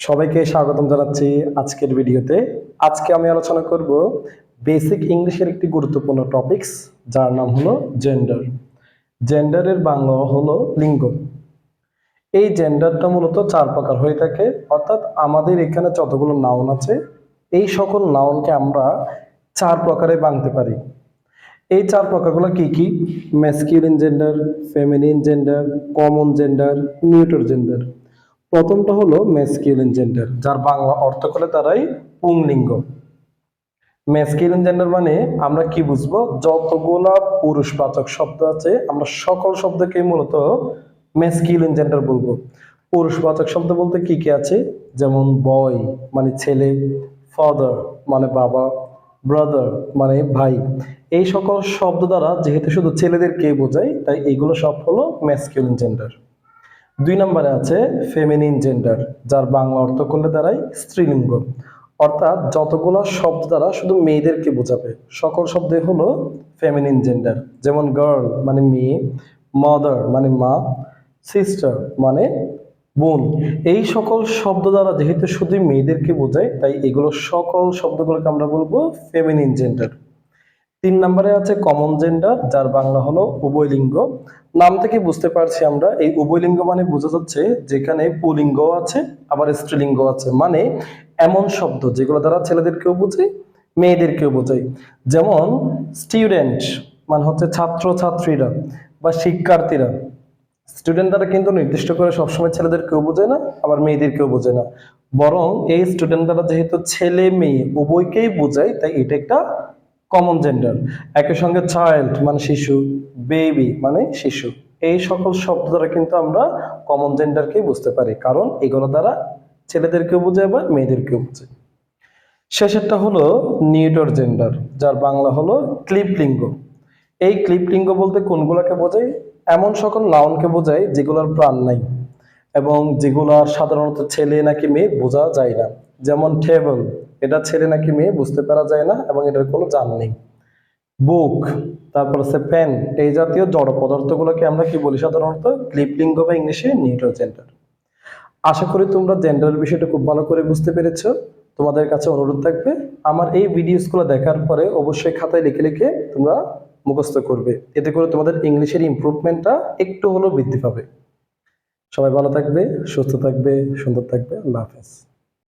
সবাইকে স্বাগতম জানাচ্ছি আজকের ভিডিওতে। আজকে আমি আলোচনা করব বেসিক ইংলিশের একটি গুরুত্বপূর্ণ টপিকস, যার নাম হলো জেন্ডার। জেন্ডারের বাংলা হলো লিঙ্গ। এই জেন্ডারটা মূলত চার প্রকার হয়ে থাকে, অর্থাৎ আমাদের এখানে যতগুলো নাউন আছে এই সকল নাউনকে আমরা চার প্রকারে ভাঙতে পারি। এই চার প্রকারগুলো কি কি? Masculine gender, feminine gender, common gender, neutral gender. প্রথমটা হলো ম্যাসকিউলিন জেন্ডার, যার বাংলা অর্থ করে দাঁড়ায় পুংলিঙ্গ। ম্যাসকিউলিন জেন্ডার মানে আমরা কি বুঝবো? যতগুলা পুরুষবাচক শব্দ আছে আমরা সকল শব্দকেই মূলত ম্যাসকিউলিন জেন্ডার বলবো। পুরুষবাচক শব্দ বলতে কি কি আছে? যেমন বয় মানে ছেলে, ফাদার মানে বাবা, ব্রাদার মানে ভাই। এই সকল শব্দ দ্বারা যেহেতু শুধু ছেলেদেরকে বোঝায়, তাই এগুলো সব হলো ম্যাসকিউলিন জেন্ডার। দুই নম্বরে আছে ফেমিনিন জেন্ডার, যার বাংলা অর্থ করলে দাঁড়ায় স্ত্রীলিঙ্গ। অর্থাৎ যতগুলো শব্দ দ্বারা শুধু মেয়েদেরকে বোঝাবে সকল শব্দে হলো ফেমিনিন জেন্ডার। যেমন গার্ল মানে মেয়ে, মাদার মানে মা, সিস্টার মানে বোন। এই সকল শব্দ দ্বারা যেহেতু শুধু মেয়েদেরকে বোঝায়, তাই এগুলো সকল শব্দগুলোকে আমরা বলবো ফেমিনিন জেন্ডার। তিন নম্বরে আছে কমন জেন্ডার, যার বাংলা হলো উভয়লিঙ্গ। নাম থেকে বুঝতে পারছি আমরা এই উভয়লিঙ্গ মানে বোঝা যাচ্ছে যেখানে পুলিঙ্গ আছে আবার স্ত্রীলিঙ্গ আছে, মানে এমন শব্দ যেগুলো দ্বারা ছেলেদেরকেও বোঝায় মেয়েদেরকেও বোঝায়। যেমন স্টুডেন্ট মানে হচ্ছে ছাত্র ছাত্রীরা বা শিক্ষার্থীরা। স্টুডেন্ট দ্বারা কিন্তু নির্দিষ্ট করে সবসময় ছেলেদেরকেও বোঝায় না, আবার মেয়েদেরকেও বোঝায় না, বরং এই স্টুডেন্ট দ্বারা যেহেতু ছেলে মেয়ে উভয়কেই বোঝায়, তাই এটা একটা কমন জেন্ডার। একই সঙ্গে চাইল্ড মানে শিশু, বেবি মানে শিশু। এই সকল শব্দ দ্বারা কিন্তু আমরা কমন জেন্ডারকে বুঝতে পারি, কারণ এগুলো দ্বারা ছেলেদেরকেও বোঝায় আবার মেয়েদেরকেও বোঝায়। শেষেরটা হলো নিউট্রাল জেন্ডার, যার বাংলা হলো ক্লিপলিঙ্গ। এই ক্লিপলিঙ্গ বলতে কোনগুলোকে বোঝায়? এমন সকল নাউনকে বোঝায় যেগুলোর প্রাণ নাই এবং যেগুলো সাধারণত ছেলে নাকি মেয়ে বোঝা যায় না। যেমন টেবল, এটা ছেলে নাকি মেয়ে বুঝতে পারা যায় না এবং এটার কোনো জান নেই। বুক, তারপর হচ্ছে পেন, এই জাতীয় জড় পদার্থগুলোকে আমরা কি বলি সাধারণত? ক্লিপলিঙ্গ বা ইংলিশে নিউট্রাল জেন্ডার। আশা করি তোমরা জেন্ডারের বিষয়টা খুব ভালো করে বুঝতে পেরেছো। তোমাদের কাছে অনুরোধ থাকবে আমার এই ভিডিওসগুলো দেখার পরে অবশ্যই খাতায় লিখে লিখে তোমরা মুখস্থ করবে, এতে করে তোমাদের ইংলিশের ইমপ্রুভমেন্টটা একটু হলেও বৃদ্ধি পাবে। সবাই ভালো থাকবে, সুস্থ থাকবে, সুন্দর থাকবে। আল্লাহ হাফেজ।